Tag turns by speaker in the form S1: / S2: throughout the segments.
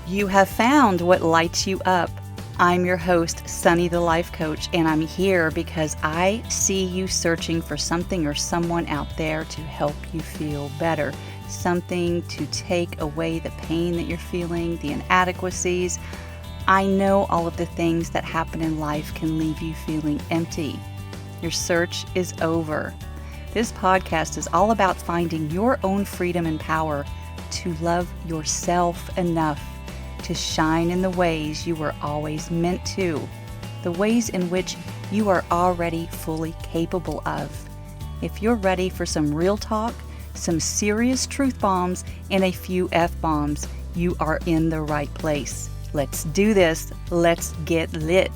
S1: You have found what lights you up. I'm your host, Sunny the Life Coach, and I'm here because I see you searching for something or someone out there to help you feel better. Something to take away the pain that you're feeling, the inadequacies. I know all of the things that happen in life can leave you feeling empty. Your search is over. This podcast is all about finding your own freedom and power to love yourself enough to shine in the ways you were always meant to, the ways in which you are already fully capable of. If you're ready for some real talk, some serious truth bombs, and a few F-bombs, you are in the right place. Let's do this. Let's get lit.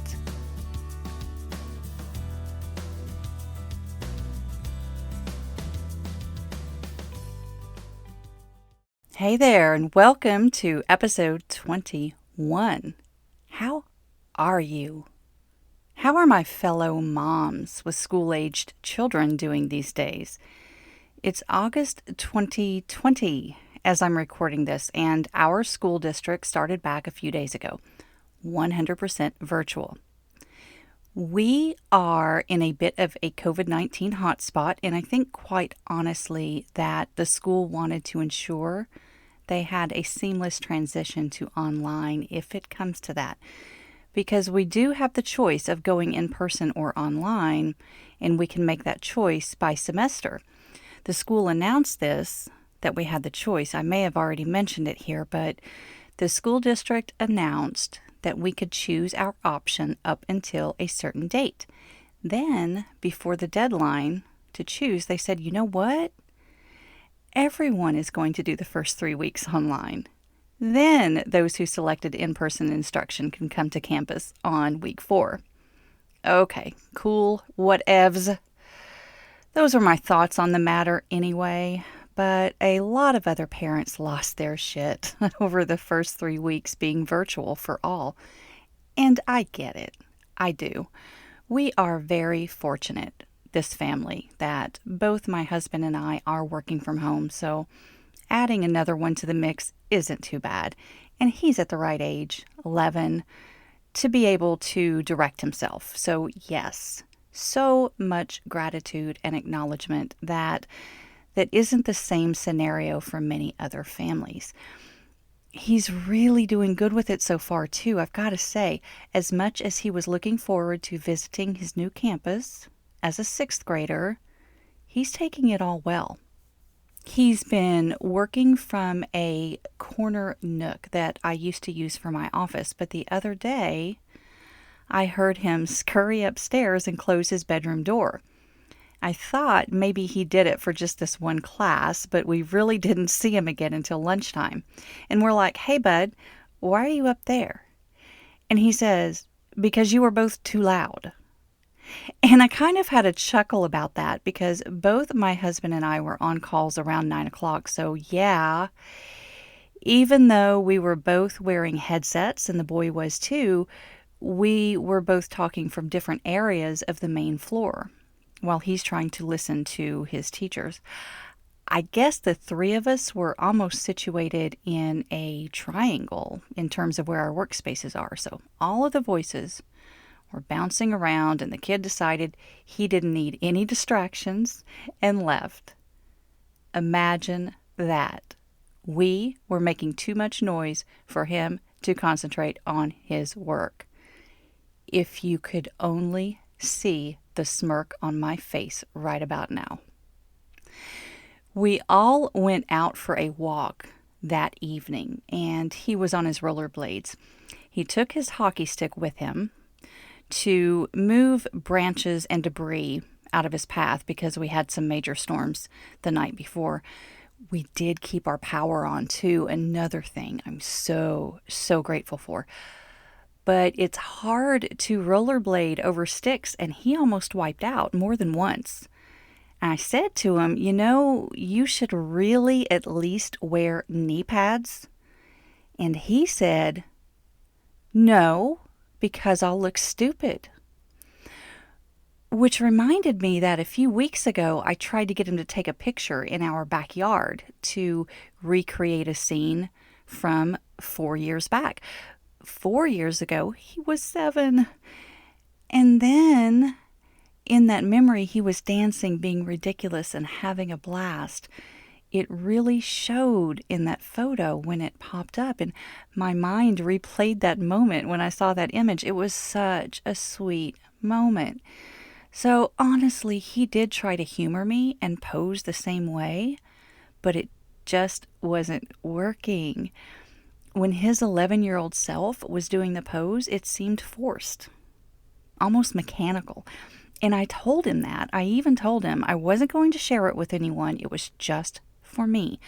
S1: Hey there, and welcome to episode 21. How are you? How are my fellow moms with school-aged children doing these days? It's August 2020 as I'm recording this, and our school district started back a few days ago, 100% virtual. We are in a bit of a COVID-19 hotspot, and I think quite honestly that the school wanted to ensure they had a seamless transition to online if it comes to that. Because we do have the choice of going in person or online, and we can make that choice by semester. The school announced this, that we had the choice. I may have already mentioned it here, but the school district announced that we could choose our option up until a certain date. Then, before the deadline to choose, they said, you know what? Everyone is going to do the first 3 weeks online. Then those who selected in-person instruction can come to campus on week 4. Okay, cool, whatevs. Those are my thoughts on the matter anyway, but a lot of other parents lost their shit over the first 3 weeks being virtual for all. And I get it. I do. We are very fortunate, this family, that both my husband and I are working from home, so adding another one to the mix isn't too bad. And he's at the right age, 11, to be able to direct himself. So yes, so much gratitude and acknowledgement that isn't the same scenario for many other families. He's really doing good with it so far too, I've got to say. As much as he was looking forward to visiting his new campus as a 6th grader, he's taking it all well. He's been working from a corner nook that I used to use for my office, but the other day I heard him scurry upstairs and close his bedroom door. I thought maybe he did it for just this one class, but we really didn't see him again until lunchtime. And we're like, hey, bud, why are you up there? And he says, because you were both too loud. And I kind of had a chuckle about that because both my husband and I were on calls around 9 o'clock. So yeah, even though we were both wearing headsets and the boy was too, we were both talking from different areas of the main floor while he's trying to listen to his teachers. I guess the three of us were almost situated in a triangle in terms of where our workspaces are. So all of the voices were bouncing around, and the kid decided he didn't need any distractions and left. Imagine that. We were making too much noise for him to concentrate on his work. If you could only see the smirk on my face right about now. We all went out for a walk that evening, and he was on his rollerblades. He took his hockey stick with him to move branches and debris out of his path because we had some major storms the night before. We did keep our power on too, another thing I'm so grateful for. But it's hard to rollerblade over sticks, and he almost wiped out more than once. And I said to him, you know, you should really at least wear knee pads. And he said, no, because I'll look stupid. Which reminded me that a few weeks ago, I tried to get him to take a picture in our backyard to recreate a scene from 4 years back. 4 years ago, he was 7. And then in that memory, he was dancing, being ridiculous, and having a blast. It really showed in that photo when it popped up, and my mind replayed that moment when I saw that image. It was such a sweet moment. So honestly, he did try to humor me and pose the same way, but it just wasn't working. When his 11-year-old self was doing the pose, it seemed forced, almost mechanical. And I told him that. I even told him I wasn't going to share it with anyone. It was just for me.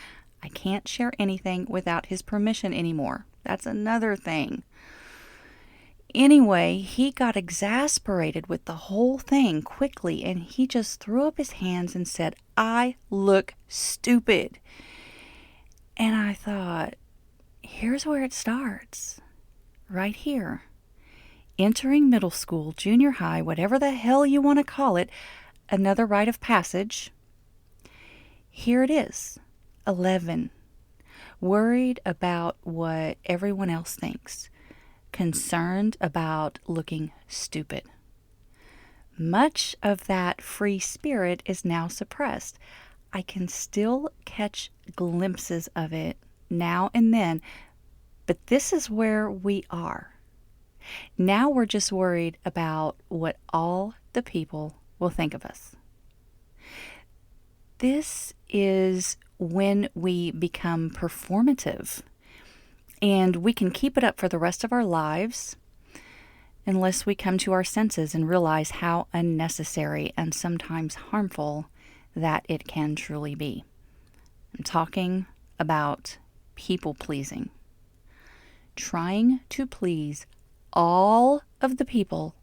S1: I can't share anything without his permission anymore. That's another thing. Anyway, he got exasperated with the whole thing quickly, and he just threw up his hands and said, "I look stupid." And I thought, here's where it starts. Right here. Entering middle school, junior high, whatever the hell you want to call it, another rite of passage. Here it is, 11, worried about what everyone else thinks, concerned about looking stupid. Much of that free spirit is now suppressed. I can still catch glimpses of it now and then, but this is where we are. Now we're just worried about what all the people will think of us. This is when we become performative, and we can keep it up for the rest of our lives unless we come to our senses and realize how unnecessary and sometimes harmful that it can truly be. I'm talking about people pleasing. Trying to please all of the people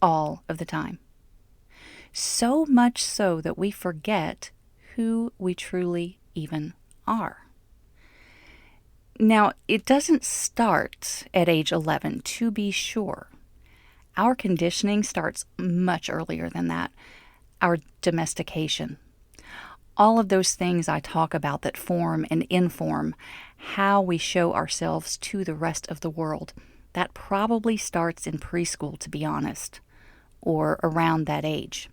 S1: all of the time. So much so that we forget who we truly even are. Now, it doesn't start at age 11, to be sure. Our conditioning starts much earlier than that. Our domestication. All of those things I talk about that form and inform how we show ourselves to the rest of the world. That probably starts in preschool, to be honest, or around that age.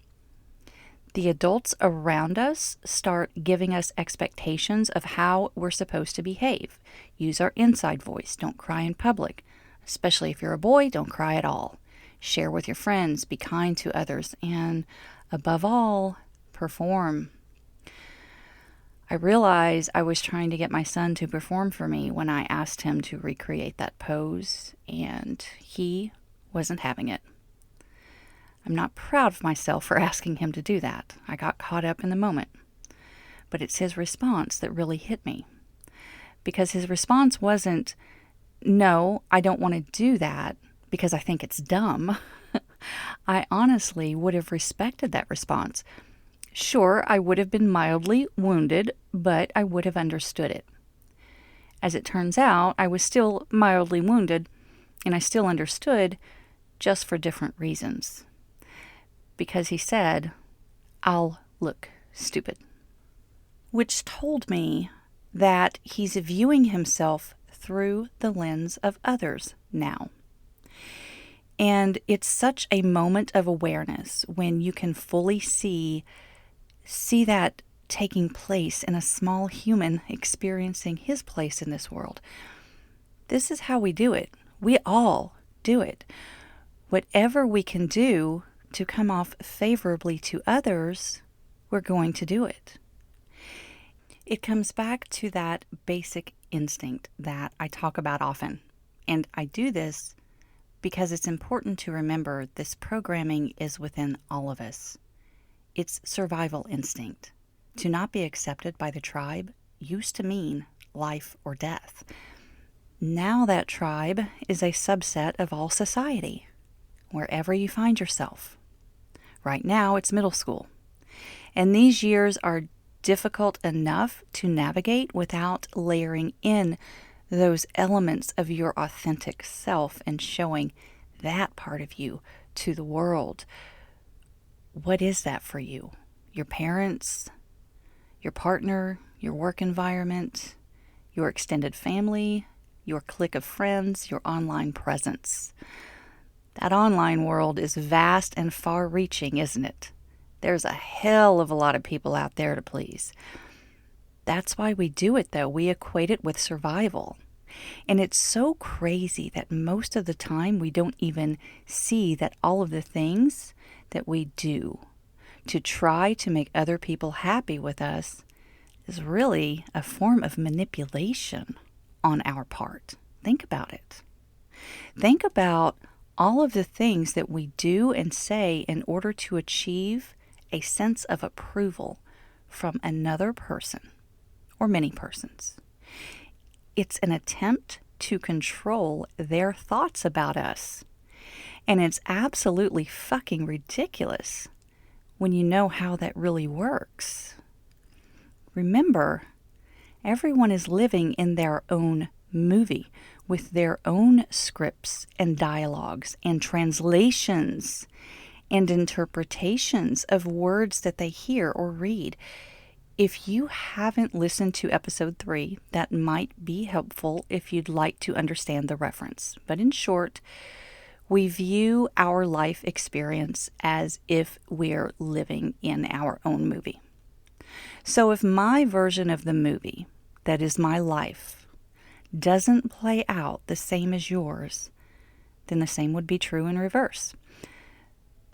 S1: The adults around us start giving us expectations of how we're supposed to behave. Use our inside voice. Don't cry in public. Especially if you're a boy, don't cry at all. Share with your friends. Be kind to others. And above all, perform. I realized I was trying to get my son to perform for me when I asked him to recreate that pose, and he wasn't having it. I'm not proud of myself for asking him to do that. I got caught up in the moment. But it's his response that really hit me. Because his response wasn't, "No, I don't want to do that because I think it's dumb." I honestly would have respected that response. Sure, I would have been mildly wounded, but I would have understood it. As it turns out, I was still mildly wounded, and I still understood, just for different reasons. Because he said, "I'll look stupid." Which told me that he's viewing himself through the lens of others now. And it's such a moment of awareness when you can fully see that taking place in a small human experiencing his place in this world. This is how we do it. We all do it. Whatever we can do to come off favorably to others, we're going to do it. It comes back to that basic instinct that I talk about often. And I do this because it's important to remember this programming is within all of us. It's survival instinct. To not be accepted by the tribe used to mean life or death. Now that tribe is a subset of all society, wherever you find yourself. Right now, it's middle school. And these years are difficult enough to navigate without layering in those elements of your authentic self and showing that part of you to the world. What is that for you? Your parents, your partner, your work environment, your extended family, your clique of friends, your online presence. That online world is vast and far-reaching, isn't it? There's a hell of a lot of people out there to please. That's why we do it, though. We equate it with survival. And it's so crazy that most of the time we don't even see that all of the things that we do to try to make other people happy with us is really a form of manipulation on our part. Think about it. Think about all of the things that we do and say in order to achieve a sense of approval from another person or many persons. It's an attempt to control their thoughts about us. And it's absolutely fucking ridiculous when you know how that really works. Remember, everyone is living in their own movie with their own scripts and dialogues and translations and interpretations of words that they hear or read. If you haven't listened to episode 3, that might be helpful if you'd like to understand the reference. But in short, we view our life experience as if we're living in our own movie. So if my version of the movie, that is my life, doesn't play out the same as yours, then the same would be true in reverse.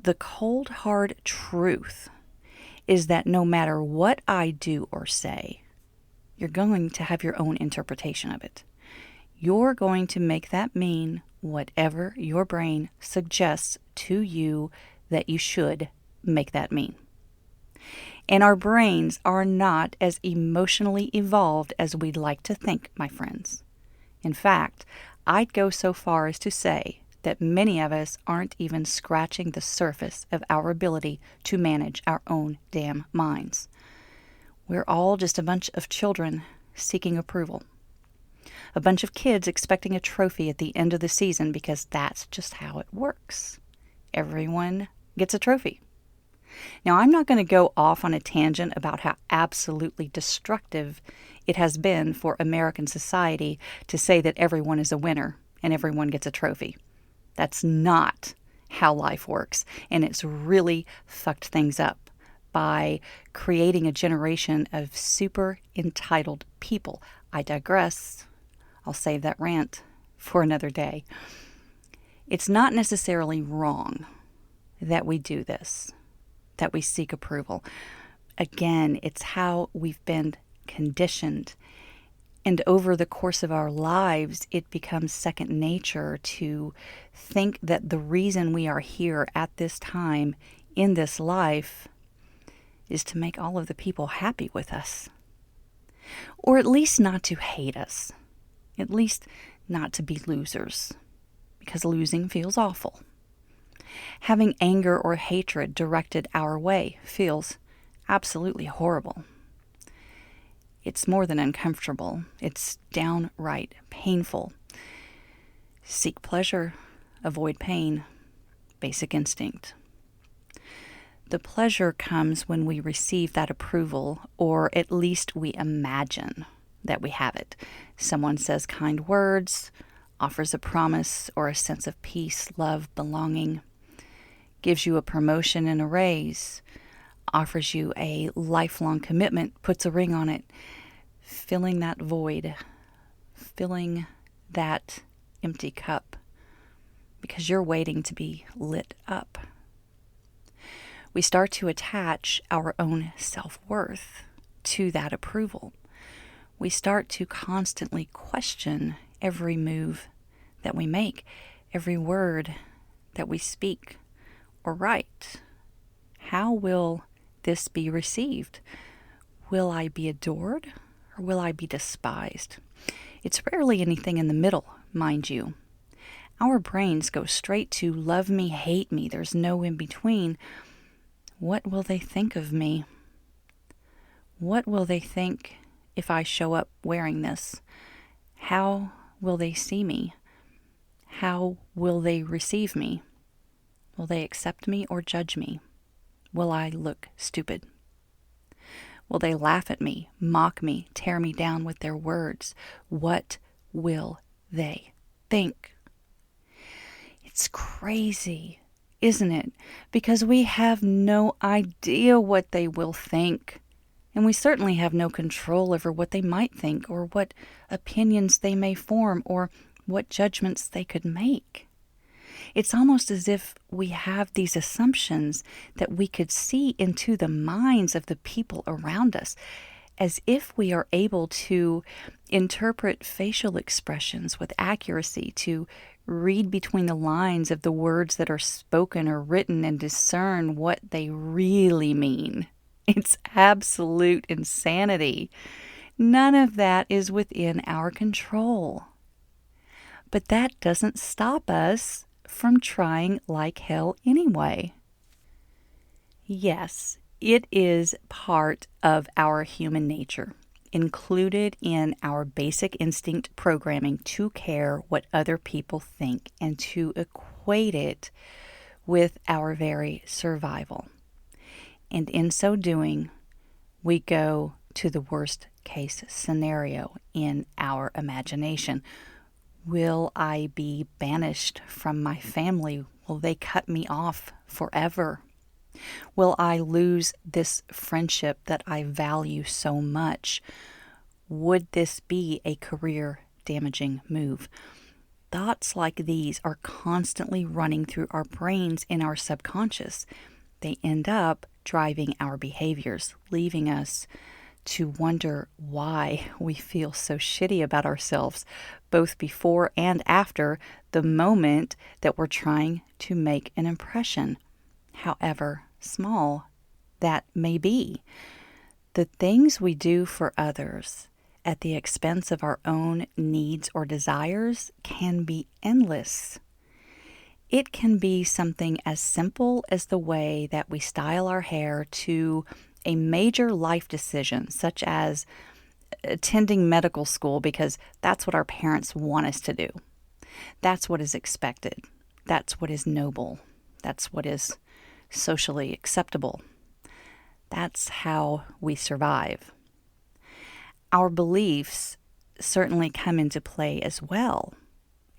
S1: The cold, hard truth is that no matter what I do or say, you're going to have your own interpretation of it. You're going to make that mean whatever your brain suggests to you that you should make that mean. And our brains are not as emotionally evolved as we'd like to think, my friends. In fact, I'd go so far as to say that many of us aren't even scratching the surface of our ability to manage our own damn minds. We're all just a bunch of children seeking approval. A bunch of kids expecting a trophy at the end of the season because that's just how it works. Everyone gets a trophy. Now, I'm not going to go off on a tangent about how absolutely destructive it has been for American society to say that everyone is a winner and everyone gets a trophy. That's not how life works, and it's really fucked things up by creating a generation of super entitled people. I digress. I'll save that rant for another day. It's not necessarily wrong that we do this, that we seek approval. Again, it's how we've been conditioned. And over the course of our lives, it becomes second nature to think that the reason we are here at this time in this life is to make all of the people happy with us. Or at least not to hate us. At least not to be losers. Because losing feels awful. Having anger or hatred directed our way feels absolutely horrible. It's more than uncomfortable. It's downright painful. Seek pleasure, avoid pain. Basic instinct. The pleasure comes when we receive that approval, or at least we imagine that we have it. Someone says kind words, offers a promise or a sense of peace, love, belonging, gives you a promotion and a raise, offers you a lifelong commitment, puts a ring on it, filling that void, filling that empty cup, because you're waiting to be lit up. We start to attach our own self-worth to that approval. We start to constantly question every move that we make, every word that we speak or write. How will this be received? Will I be adored or will I be despised? It's rarely anything in the middle, mind you. Our brains go straight to love me, hate me. There's no in between. What will they think of me? What will they think if I show up wearing this? How will they see me? How will they receive me? Will they accept me or judge me? Will I look stupid? Will they laugh at me, mock me, tear me down with their words? What will they think. It's crazy, isn't it? Because we have no idea what they will think. And we certainly have no control over what they might think, or what opinions they may form, or what judgments they could make. It's almost as if we have these assumptions that we could see into the minds of the people around us, as if we are able to interpret facial expressions with accuracy, to read between the lines of the words that are spoken or written and discern what they really mean. It's absolute insanity. None of that is within our control. But that doesn't stop us from trying like hell anyway. Yes, it is part of our human nature, included in our basic instinct programming to care what other people think and to equate it with our very survival. And in so doing, we go to the worst case scenario in our imagination. Will I be banished from my family? Will they cut me off forever? Will I lose this friendship that I value so much? Would this be a career-damaging move? Thoughts like these are constantly running through our brains in our subconscious. They end up driving our behaviors, leaving us to wonder why we feel so shitty about ourselves, both before and after the moment that we're trying to make an impression, however small that may be. The things we do for others at the expense of our own needs or desires can be endless. It can be something as simple as the way that we style our hair, to a major life decision, such as attending medical school because that's what our parents want us to do. That's what is expected. That's what is noble. That's what is socially acceptable. That's how we survive. Our beliefs certainly come into play as well,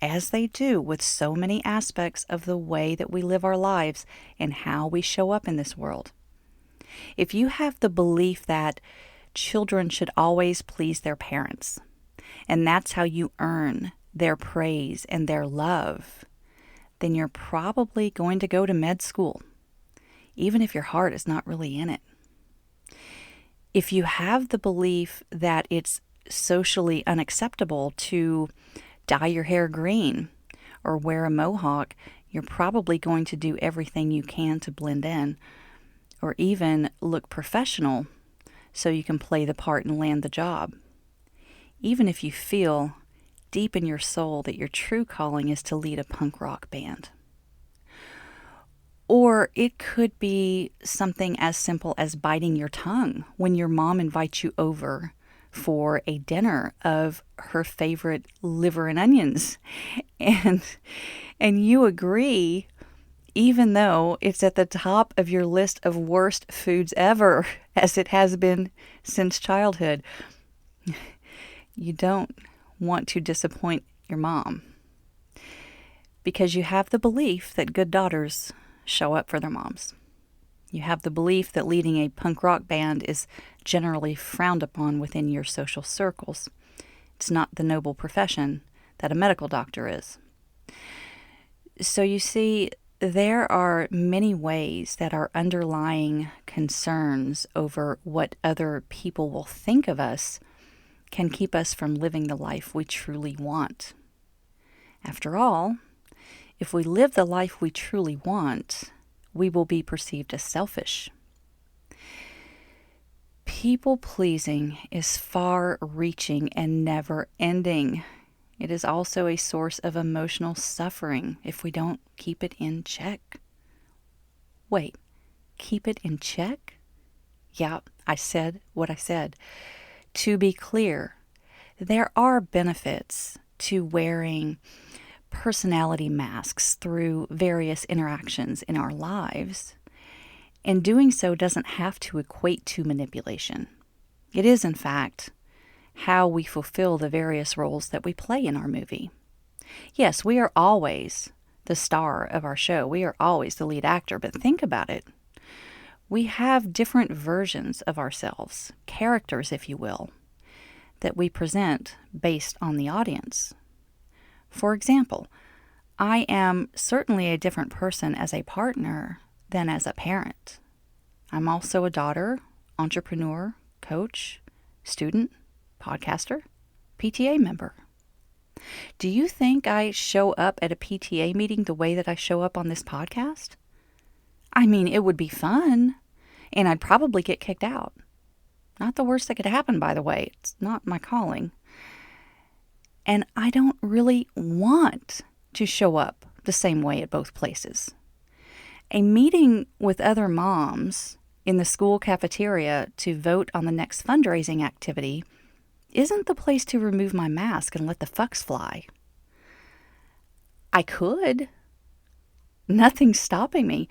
S1: as they do with so many aspects of the way that we live our lives and how we show up in this world. If you have the belief that children should always please their parents, and that's how you earn their praise and their love, then you're probably going to go to med school, even if your heart is not really in it. If you have the belief that it's socially unacceptable to dye your hair green or wear a mohawk, you're probably going to do everything you can to blend in, or even look professional so you can play the part and land the job. Even if you feel deep in your soul that your true calling is to lead a punk rock band. Or it could be something as simple as biting your tongue when your mom invites you over for a dinner of her favorite liver and onions. And you agree, even though it's at the top of your list of worst foods ever, as it has been since childhood. You don't want to disappoint your mom, because you have the belief that good daughters show up for their moms. You have the belief that leading a punk rock band is generally frowned upon within your social circles. It's not the noble profession that a medical doctor is. So you see, there are many ways that our underlying concerns over what other people will think of us can keep us from living the life we truly want. After all, if we live the life we truly want, we will be perceived as selfish. People-pleasing is far-reaching and never-ending. It is also a source of emotional suffering if we don't keep it in check. Wait, keep it in check? Yeah, I said what I said. To be clear, there are benefits to wearing personality masks through various interactions in our lives, and doing so doesn't have to equate to manipulation. It is, in fact, how we fulfill the various roles that we play in our movie. Yes, we are always the star of our show. We are always the lead actor, but think about it. We have different versions of ourselves, characters, if you will, that we present based on the audience. For example, I am certainly a different person as a partner than as a parent. I'm also a daughter, entrepreneur, coach, student, podcaster, PTA member. Do you think I show up at a PTA meeting the way that I show up on this podcast? I mean, it would be fun, and I'd probably get kicked out. Not the worst that could happen, by the way. It's not my calling. And I don't really want to show up the same way at both places. A meeting with other moms in the school cafeteria to vote on the next fundraising activity isn't the place to remove my mask and let the fucks fly. I could. Nothing's stopping me.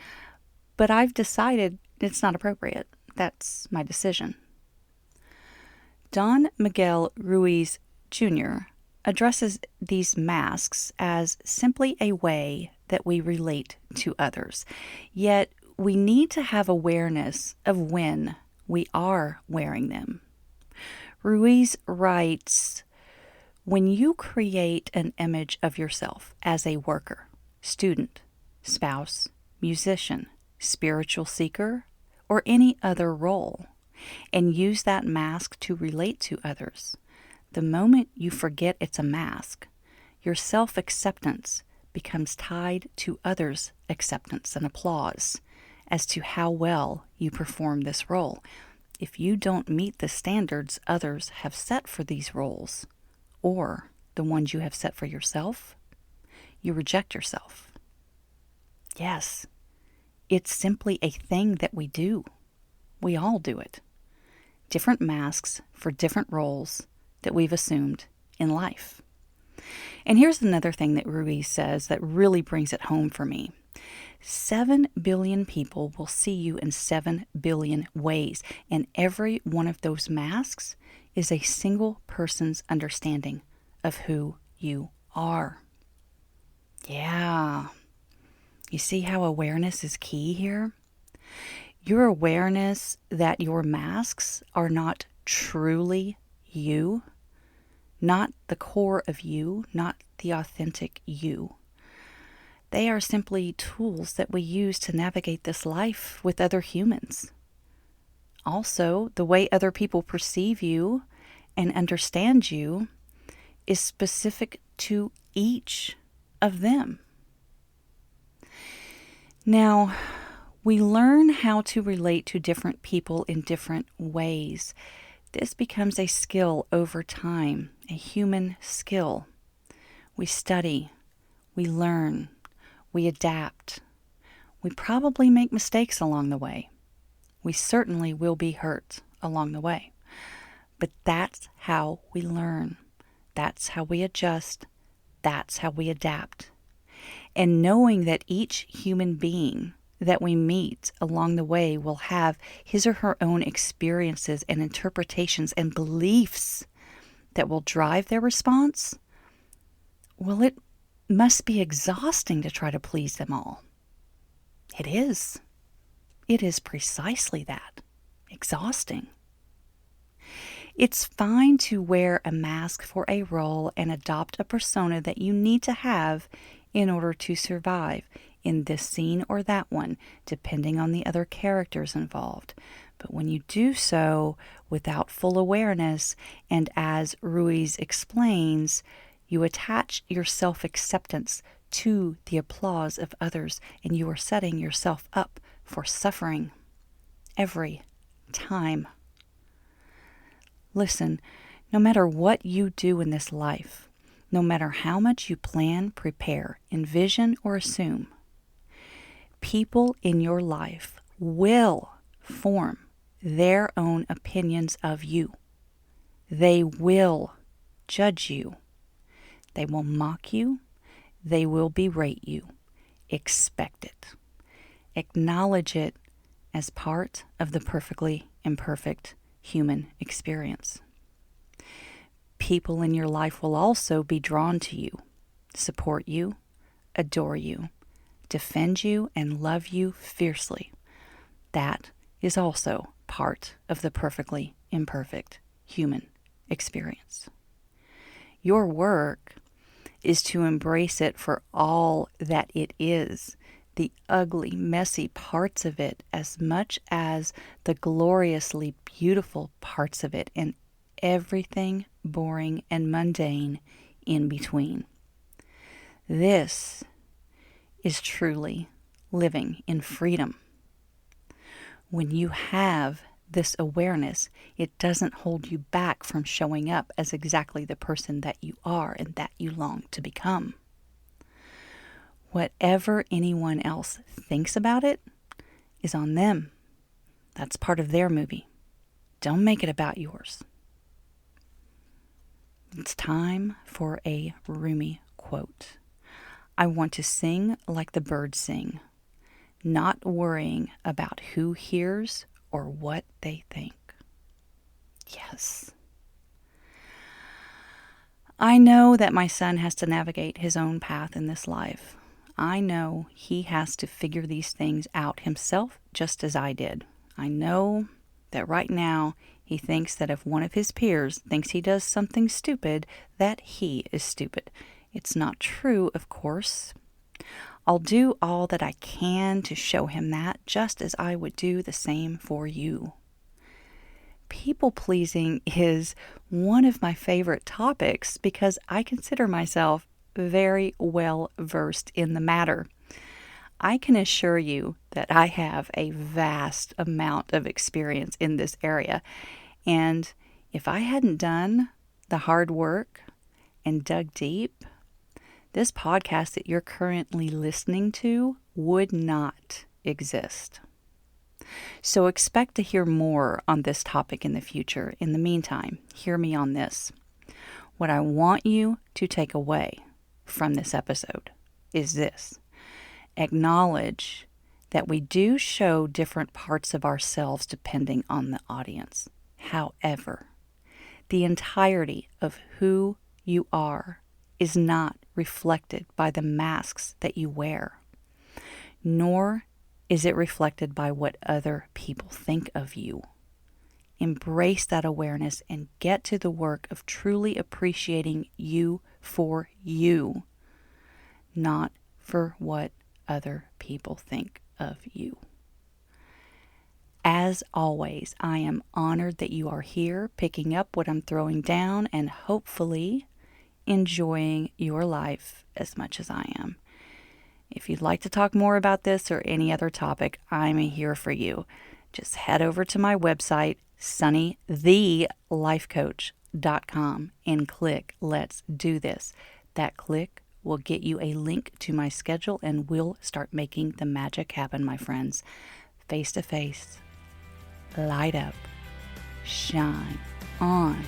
S1: But I've decided it's not appropriate. That's my decision. Don Miguel Ruiz Jr. addresses these masks as simply a way that we relate to others. Yet we need to have awareness of when we are wearing them. Ruiz writes, when you create an image of yourself as a worker, student, spouse, musician, spiritual seeker, or any other role, and use that mask to relate to others, the moment you forget it's a mask, your self-acceptance becomes tied to others' acceptance and applause as to how well you perform this role. If you don't meet the standards others have set for these roles, or the ones you have set for yourself, you reject yourself. Yes, it's simply a thing that we do. We all do it. Different masks for different roles that we've assumed in life. And here's another thing that Ruiz says that really brings it home for me. 7 billion people will see you in 7 billion ways, and every one of those masks is a single person's understanding of who you are. Yeah. You see how awareness is key here? Your awareness that your masks are not truly you, not the core of you, not the authentic you. They are simply tools that we use to navigate this life with other humans. Also, the way other people perceive you and understand you is specific to each of them. Now, we learn how to relate to different people in different ways. This becomes a skill over time, a human skill. We study, we learn, we adapt. We probably make mistakes along the way. We certainly will be hurt along the way. But that's how we learn. That's how we adjust. That's how we adapt. And knowing that each human being that we meet along the way will have his or her own experiences and interpretations and beliefs that will drive their response, well, it must be exhausting to try to please them all. It is. It is precisely that. Exhausting. It's fine to wear a mask for a role and adopt a persona that you need to have in order to survive in this scene or that one, depending on the other characters involved. But when you do so without full awareness, and as Ruiz explains, you attach your self-acceptance to the applause of others, and you are setting yourself up for suffering every time. Listen, no matter what you do in this life, no matter how much you plan, prepare, envision, or assume, people in your life will form their own opinions of you. They will judge you. They will mock you. They will berate you. Expect it. Acknowledge it as part of the perfectly imperfect human experience. People in your life will also be drawn to you. support you, adore you, defend you, and love you fiercely. That is also part of the perfectly imperfect human experience. Your work is to embrace it for all that it is, the ugly, messy parts of it, as much as the gloriously beautiful parts of it, and everything boring and mundane in between. This is truly living in freedom. When you have this awareness, it doesn't hold you back from showing up as exactly the person that you are and that you long to become. Whatever anyone else thinks about it is on them. That's part of their movie. Don't make it about yours. It's time for a Rumi quote. I want to sing like the birds sing, not worrying about who hears or what they think. Yes. I know that my son has to navigate his own path in this life. I know he has to figure these things out himself just as I did. I know that right now he thinks that if one of his peers thinks he does something stupid, that he is stupid. It's not true, of course. I'll do all that I can to show him that, just as I would do the same for you. People-pleasing is one of my favorite topics because I consider myself very well versed in the matter. I can assure you that I have a vast amount of experience in this area, and if I hadn't done the hard work and dug deep, this podcast that you're currently listening to would not exist. So expect to hear more on this topic in the future. In the meantime, hear me on this. What I want you to take away from this episode is this. Acknowledge that we do show different parts of ourselves depending on the audience. However, the entirety of who you are is not reflected by the masks that you wear, nor is it reflected by what other people think of you. Embrace that awareness and get to the work of truly appreciating you for you, not for what other people think of you. As always, I am honored that you are here, picking up what I'm throwing down and hopefully enjoying your life as much as I am. If you'd like to talk more about this or any other topic, I'm here for you. Just head over to my website, sunnythelifecoach.com, and click Let's Do This. That click will get you a link to my schedule and we'll start making the magic happen, my friends. Face to face, light up, shine on.